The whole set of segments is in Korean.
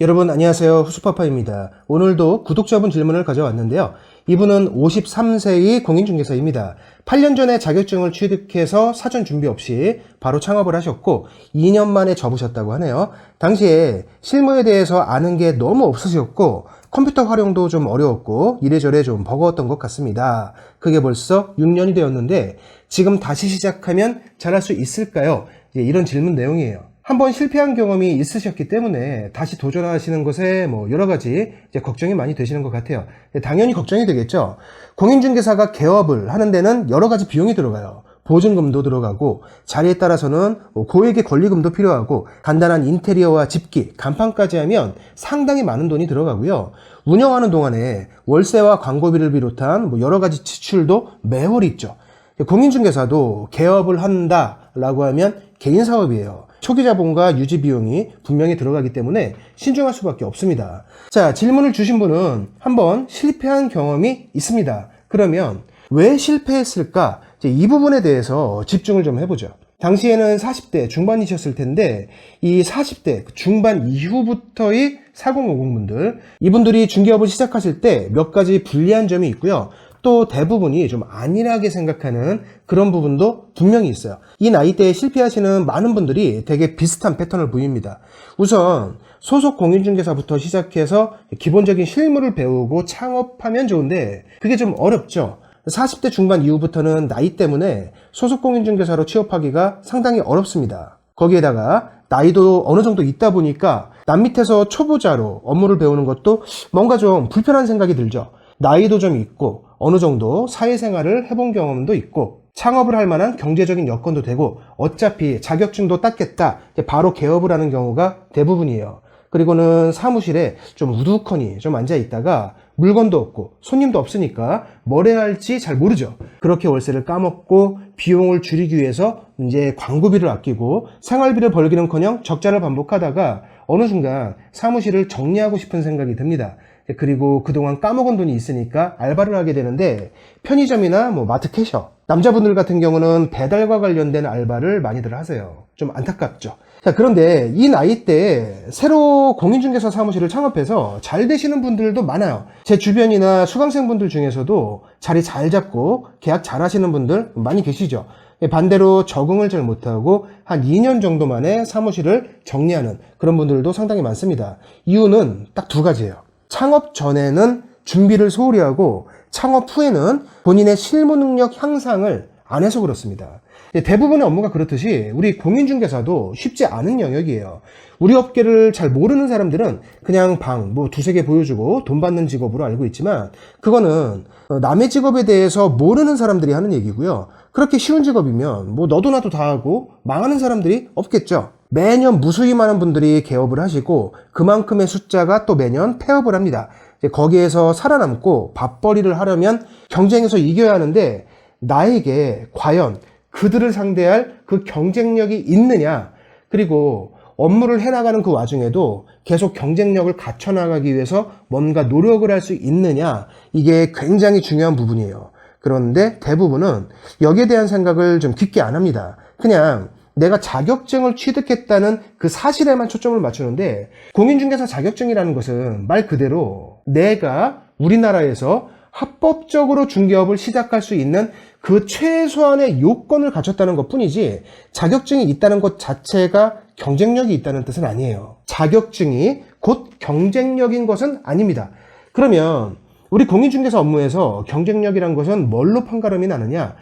여러분 안녕하세요. 후수파파입니다. 오늘도 구독자분 질문을 가져왔는데요. 이분은 53세의 공인중개사입니다. 8년 전에 자격증을 취득해서 사전 준비 없이 바로 창업을 하셨고 2년 만에 접으셨다고 하네요. 당시에 실무에 대해서 아는 게 너무 없으셨고 컴퓨터 활용도 좀 어려웠고 이래저래 좀 버거웠던 것 같습니다. 그게 벌써 6년이 되었는데 지금 다시 시작하면 잘할 수 있을까요? 이런 질문 내용이에요. 한번 실패한 경험이 있으셨기 때문에 다시 도전하시는 것에 여러 가지 걱정이 많이 되시는 것 같아요. 당연히 걱정이 되겠죠. 공인중개사가 개업을 하는 데는 여러 가지 비용이 들어가요. 보증금도 들어가고 자리에 따라서는 고액의 권리금도 필요하고 간단한 인테리어와 집기, 간판까지 하면 상당히 많은 돈이 들어가고요. 운영하는 동안에 월세와 광고비를 비롯한 여러 가지 지출도 매월 있죠. 공인중개사도 개업을 한다라고 하면 개인 사업이에요. 초기 자본과 유지 비용이 분명히 들어가기 때문에 신중할 수밖에 없습니다. 자, 질문을 주신 분은 한번 실패한 경험이 있습니다. 그러면 왜 실패했을까? 이 부분에 대해서 집중을 좀 해보죠. 당시에는 40대 중반이셨을 텐데 이 40대 중반 이후부터의 4050분들, 이분들이 중개업을 시작하실 때 몇 가지 불리한 점이 있고요. 또 대부분이 좀 안일하게 생각하는 그런 부분도 분명히 있어요. 이 나이대에 실패하시는 많은 분들이 되게 비슷한 패턴을 보입니다. 우선 소속 공인중개사부터 시작해서 기본적인 실무를 배우고 창업하면 좋은데 그게 좀 어렵죠. 40대 중반 이후부터는 나이 때문에 소속 공인중개사로 취업하기가 상당히 어렵습니다. 거기에다가 나이도 어느 정도 있다 보니까 남 밑에서 초보자로 업무를 배우는 것도 뭔가 좀 불편한 생각이 들죠. 나이도 좀 있고 어느 정도 사회생활을 해본 경험도 있고 창업을 할 만한 경제적인 여건도 되고 어차피 자격증도 땄겠다 바로 개업을 하는 경우가 대부분이에요. 그리고는 사무실에 좀 우두커니 좀 앉아 있다가 물건도 없고 손님도 없으니까 뭘 해야 할지 잘 모르죠. 그렇게 월세를 까먹고 비용을 줄이기 위해서 이제 광고비를 아끼고 생활비를 벌기는커녕 적자를 반복하다가 어느 순간 사무실을 정리하고 싶은 생각이 듭니다. 그리고 그동안 까먹은 돈이 있으니까 알바를 하게 되는데 편의점이나 마트 캐셔, 남자분들 같은 경우는 배달과 관련된 알바를 많이들 하세요. 좀 안타깝죠. 자, 그런데 이 나이대에 새로 공인중개사 사무실을 창업해서 잘 되시는 분들도 많아요. 제 주변이나 수강생분들 중에서도 자리 잘 잡고 계약 잘 하시는 분들 많이 계시죠. 반대로 적응을 잘 못하고 한 2년 정도 만에 사무실을 정리하는 그런 분들도 상당히 많습니다. 이유는 딱 두 가지예요. 창업 전에는 준비를 소홀히 하고 창업 후에는 본인의 실무 능력 향상을 안 해서 그렇습니다. 대부분의 업무가 그렇듯이 우리 공인중개사도 쉽지 않은 영역이에요. 우리 업계를 잘 모르는 사람들은 그냥 방 두세 개 보여주고 돈 받는 직업으로 알고 있지만 그거는 남의 직업에 대해서 모르는 사람들이 하는 얘기고요. 그렇게 쉬운 직업이면 너도 나도 다 하고 망하는 사람들이 없겠죠. 매년 무수히 많은 분들이 개업을 하시고 그만큼의 숫자가 또 매년 폐업을 합니다. 거기에서 살아남고 밥벌이를 하려면 경쟁에서 이겨야 하는데 나에게 과연 그들을 상대할 그 경쟁력이 있느냐, 그리고 업무를 해나가는 그 와중에도 계속 경쟁력을 갖춰나가기 위해서 뭔가 노력을 할 수 있느냐, 이게 굉장히 중요한 부분이에요. 그런데 대부분은 여기에 대한 생각을 좀 깊게 안 합니다. 그냥 내가 자격증을 취득했다는 그 사실에만 초점을 맞추는데 공인중개사 자격증이라는 것은 말 그대로 내가 우리나라에서 합법적으로 중개업을 시작할 수 있는 그 최소한의 요건을 갖췄다는 것 뿐이지 자격증이 있다는 것 자체가 경쟁력이 있다는 뜻은 아니에요. 자격증이 곧 경쟁력인 것은 아닙니다. 그러면 우리 공인중개사 업무에서 경쟁력이란 것은 뭘로 판가름이 나느냐?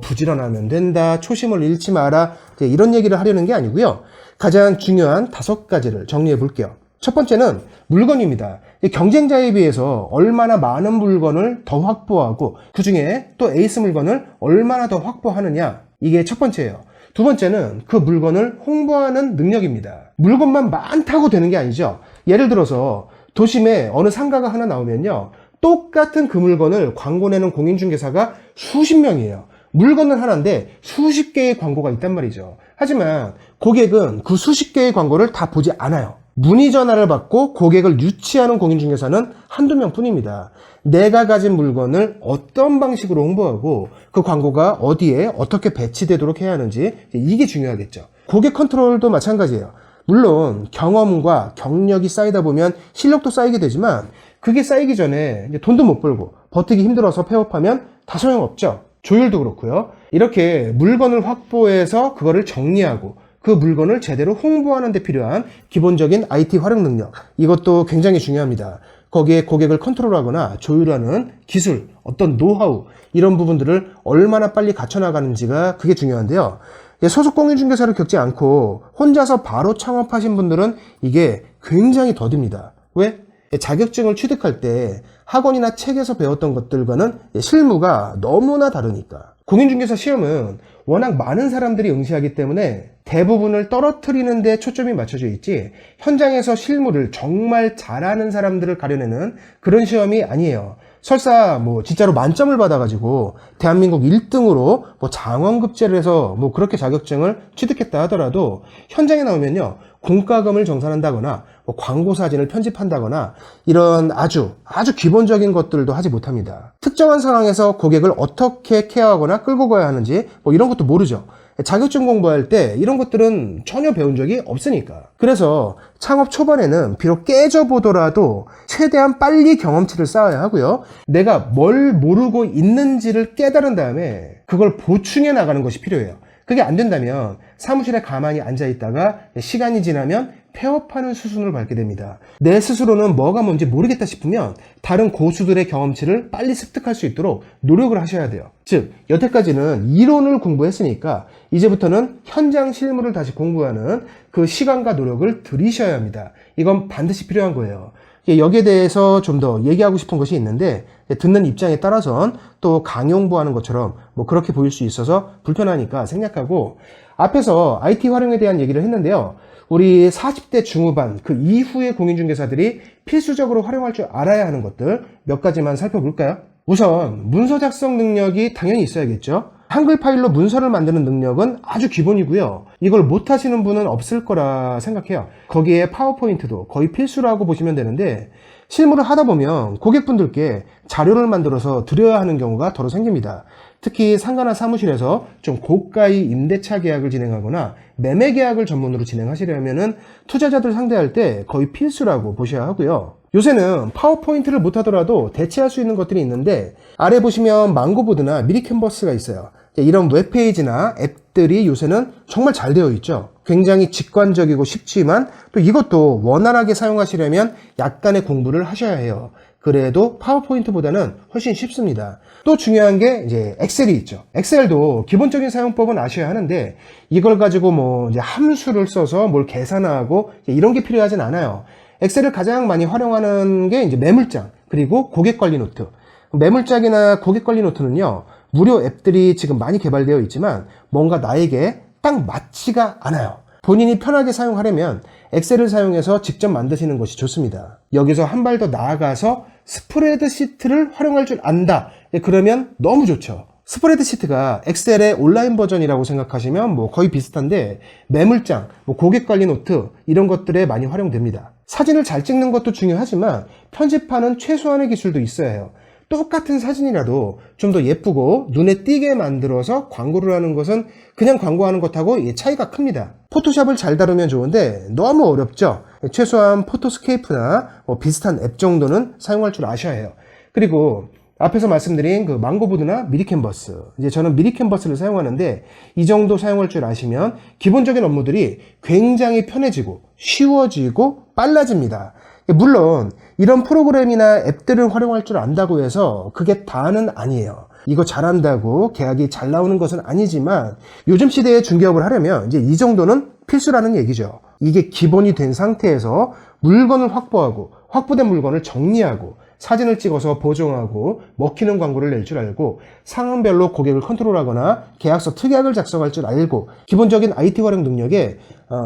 부지런하면 된다, 초심을 잃지 마라, 이런 얘기를 하려는 게 아니고요. 가장 중요한 5가지를 정리해 볼게요. 첫 번째는 물건입니다. 경쟁자에 비해서 얼마나 많은 물건을 더 확보하고 그 중에 또 에이스 물건을 얼마나 더 확보하느냐, 이게 첫 번째예요. 두 번째는 그 물건을 홍보하는 능력입니다. 물건만 많다고 되는 게 아니죠. 예를 들어서 도심에 어느 상가가 하나 나오면요, 똑같은 그 물건을 광고 내는 공인중개사가 수십 명이에요. 물건은 하나인데 수십 개의 광고가 있단 말이죠. 하지만 고객은 그 수십 개의 광고를 다 보지 않아요. 문의 전화를 받고 고객을 유치하는 공인중개사는 한두 명 뿐입니다. 내가 가진 물건을 어떤 방식으로 홍보하고 그 광고가 어디에 어떻게 배치되도록 해야 하는지 이게 중요하겠죠. 고객 컨트롤도 마찬가지예요. 물론 경험과 경력이 쌓이다 보면 실력도 쌓이게 되지만 그게 쌓이기 전에 이제 돈도 못 벌고 버티기 힘들어서 폐업하면 다 소용없죠. 조율도 그렇고요. 이렇게 물건을 확보해서 그거를 정리하고 그 물건을 제대로 홍보하는 데 필요한 기본적인 IT 활용 능력, 이것도 굉장히 중요합니다. 거기에 고객을 컨트롤하거나 조율하는 기술, 어떤 노하우, 이런 부분들을 얼마나 빨리 갖춰나가는지가 그게 중요한데요. 소속 공인중개사를 겪지 않고 혼자서 바로 창업하신 분들은 이게 굉장히 더딥니다. 왜? 자격증을 취득할 때 학원이나 책에서 배웠던 것들과는 실무가 너무나 다르니까. 공인중개사 시험은 워낙 많은 사람들이 응시하기 때문에 대부분을 떨어뜨리는 데 초점이 맞춰져 있지 현장에서 실무를 정말 잘하는 사람들을 가려내는 그런 시험이 아니에요. 설사 진짜로 만점을 받아가지고 대한민국 1등으로 장원급제를 해서 그렇게 자격증을 취득했다 하더라도 현장에 나오면요, 공과금을 정산한다거나 광고 사진을 편집한다거나 이런 아주 기본적인 것들도 하지 못합니다. 특정한 상황에서 고객을 어떻게 케어하거나 끌고 가야 하는지 이런 것도 모르죠. 자격증 공부할 때 이런 것들은 전혀 배운 적이 없으니까. 그래서 창업 초반에는 비록 깨져보더라도 최대한 빨리 경험치를 쌓아야 하고요. 내가 뭘 모르고 있는지를 깨달은 다음에 그걸 보충해 나가는 것이 필요해요. 그게 안 된다면 사무실에 가만히 앉아 있다가 시간이 지나면 폐업하는 수순을 밟게 됩니다. 내 스스로는 뭐가 뭔지 모르겠다 싶으면 다른 고수들의 경험치를 빨리 습득할 수 있도록 노력을 하셔야 돼요. 즉, 여태까지는 이론을 공부했으니까 이제부터는 현장 실무를 다시 공부하는 그 시간과 노력을 들이셔야 합니다. 이건 반드시 필요한 거예요. 여기에 대해서 좀 더 얘기하고 싶은 것이 있는데 듣는 입장에 따라선 또 강요홍보하는 것처럼 그렇게 보일 수 있어서 불편하니까 생략하고, 앞에서 IT 활용에 대한 얘기를 했는데요. 우리 40대 중후반 그 이후의 공인중개사들이 필수적으로 활용할 줄 알아야 하는 것들 몇 가지만 살펴볼까요? 우선 문서 작성 능력이 당연히 있어야겠죠. 한글 파일로 문서를 만드는 능력은 아주 기본이고요. 이걸 못하시는 분은 없을 거라 생각해요. 거기에 파워포인트도 거의 필수라고 보시면 되는데, 실무를 하다 보면 고객분들께 자료를 만들어서 드려야 하는 경우가 더러 생깁니다. 특히 상가나 사무실에서 좀 고가의 임대차 계약을 진행하거나 매매 계약을 전문으로 진행하시려면 투자자들 상대할 때 거의 필수라고 보셔야 하고요. 요새는 파워포인트를 못하더라도 대체할 수 있는 것들이 있는데, 아래 보시면 망고보드나 미리캔버스가 있어요. 이런 웹페이지나 앱들이 요새는 정말 잘 되어 있죠. 굉장히 직관적이고 쉽지만 또 이것도 원활하게 사용하시려면 약간의 공부를 하셔야 해요. 그래도 파워포인트보다는 훨씬 쉽습니다. 또 중요한 게 이제 엑셀이 있죠. 엑셀도 기본적인 사용법은 아셔야 하는데 이걸 가지고 이제 함수를 써서 뭘 계산하고 이런 게 필요하진 않아요. 엑셀을 가장 많이 활용하는 게 이제 매물장, 그리고 고객관리 노트. 매물장이나 고객관리 노트는요, 무료 앱들이 지금 많이 개발되어 있지만 뭔가 나에게 딱 맞지가 않아요. 본인이 편하게 사용하려면 엑셀을 사용해서 직접 만드시는 것이 좋습니다. 여기서 한 발 더 나아가서 스프레드시트를 활용할 줄 안다. 그러면 너무 좋죠. 스프레드시트가 엑셀의 온라인 버전이라고 생각하시면 거의 비슷한데, 매물장, 고객관리 노트 이런 것들에 많이 활용됩니다. 사진을 잘 찍는 것도 중요하지만 편집하는 최소한의 기술도 있어야 해요. 똑같은 사진이라도 좀 더 예쁘고 눈에 띄게 만들어서 광고를 하는 것은 그냥 광고하는 것하고 차이가 큽니다. 포토샵을 잘 다루면 좋은데 너무 어렵죠. 최소한 포토스케이프나 비슷한 앱 정도는 사용할 줄 아셔야 해요. 그리고 앞에서 말씀드린 그 망고보드나 미리캔버스, 이제 저는 미리캔버스를 사용하는데 이 정도 사용할 줄 아시면 기본적인 업무들이 굉장히 편해지고 쉬워지고 빨라집니다. 물론 이런 프로그램이나 앱들을 활용할 줄 안다고 해서 그게 다는 아니에요. 이거 잘한다고 계약이 잘 나오는 것은 아니지만 요즘 시대에 중개업을 하려면 이제 이 정도는 필수라는 얘기죠. 이게 기본이 된 상태에서 물건을 확보하고 확보된 물건을 정리하고 사진을 찍어서 보정하고 먹히는 광고를 낼 줄 알고 상황별로 고객을 컨트롤하거나 계약서 특약을 작성할 줄 알고 기본적인 IT 활용 능력에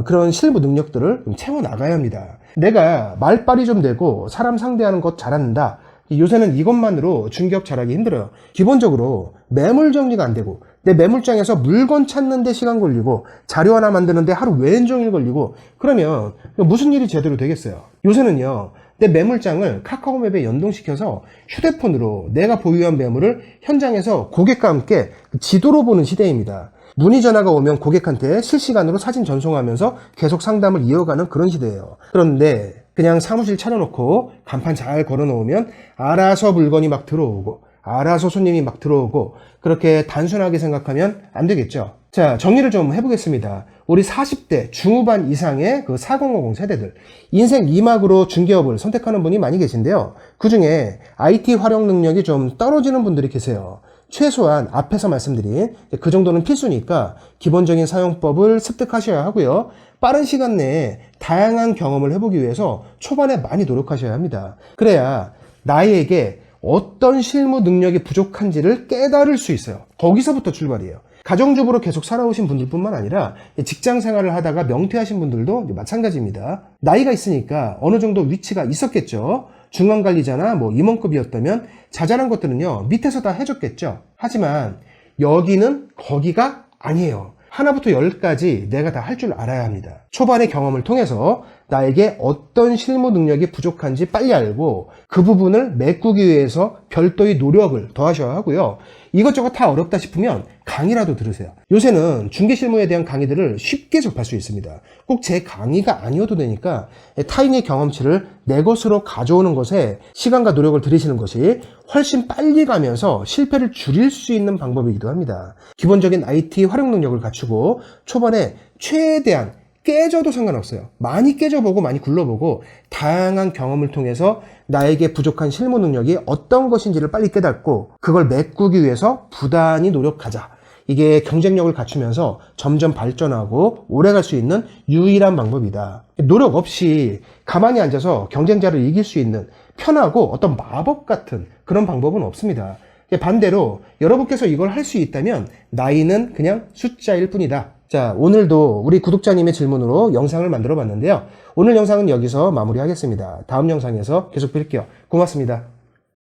그런 실무 능력들을 채워 나가야 합니다. 내가 말빨이 좀 되고 사람 상대하는 것 잘한다. 요새는 이것만으로 중개업 잘하기 힘들어요. 기본적으로 매물 정리가 안 되고 내 매물장에서 물건 찾는데 시간 걸리고 자료 하나 만드는데 하루 왼종일 걸리고 그러면 무슨 일이 제대로 되겠어요? 요새는요. 내 매물장을 카카오맵에 연동시켜서 휴대폰으로 내가 보유한 매물을 현장에서 고객과 함께 지도로 보는 시대입니다. 문의 전화가 오면 고객한테 실시간으로 사진 전송하면서 계속 상담을 이어가는 그런 시대예요. 그런데 그냥 사무실 차려놓고 간판 잘 걸어놓으면 알아서 물건이 막 들어오고 알아서 손님이 막 들어오고 그렇게 단순하게 생각하면 안 되겠죠. 자, 정리를 좀 해보겠습니다. 우리 40대 중후반 이상의 그 4050 세대들 인생 2막으로 중개업을 선택하는 분이 많이 계신데요. 그 중에 IT 활용 능력이 좀 떨어지는 분들이 계세요. 최소한 앞에서 말씀드린 그 정도는 필수니까 기본적인 사용법을 습득하셔야 하고요. 빠른 시간 내에 다양한 경험을 해보기 위해서 초반에 많이 노력하셔야 합니다. 그래야 나에게 어떤 실무 능력이 부족한지를 깨달을 수 있어요. 거기서부터 출발이에요. 가정주부로 계속 살아오신 분들뿐만 아니라 직장 생활을 하다가 명퇴하신 분들도 마찬가지입니다. 나이가 있으니까 어느 정도 위치가 있었겠죠. 중간관리자나 임원급이었다면 자잘한 것들은요 밑에서 다 해줬겠죠. 하지만 여기는 거기가 아니에요. 하나부터 10까지 내가 다 할 줄 알아야 합니다. 초반의 경험을 통해서 나에게 어떤 실무 능력이 부족한지 빨리 알고 그 부분을 메꾸기 위해서 별도의 노력을 더하셔야 하고요. 이것저것 다 어렵다 싶으면 강의라도 들으세요. 요새는 중개실무에 대한 강의들을 쉽게 접할 수 있습니다. 꼭 제 강의가 아니어도 되니까 타인의 경험치를 내 것으로 가져오는 것에 시간과 노력을 들이시는 것이 훨씬 빨리 가면서 실패를 줄일 수 있는 방법이기도 합니다. 기본적인 IT 활용 능력을 갖추고 초반에 최대한 깨져도 상관없어요. 많이 깨져보고 많이 굴러보고 다양한 경험을 통해서 나에게 부족한 실무 능력이 어떤 것인지를 빨리 깨닫고 그걸 메꾸기 위해서 부단히 노력하자. 이게 경쟁력을 갖추면서 점점 발전하고 오래갈 수 있는 유일한 방법이다. 노력 없이 가만히 앉아서 경쟁자를 이길 수 있는 편하고 어떤 마법 같은 그런 방법은 없습니다. 반대로 여러분께서 이걸 할 수 있다면 나이는 그냥 숫자일 뿐이다. 자, 오늘도 우리 구독자님의 질문으로 영상을 만들어 봤는데요. 오늘 영상은 여기서 마무리하겠습니다. 다음 영상에서 계속 뵐게요. 고맙습니다.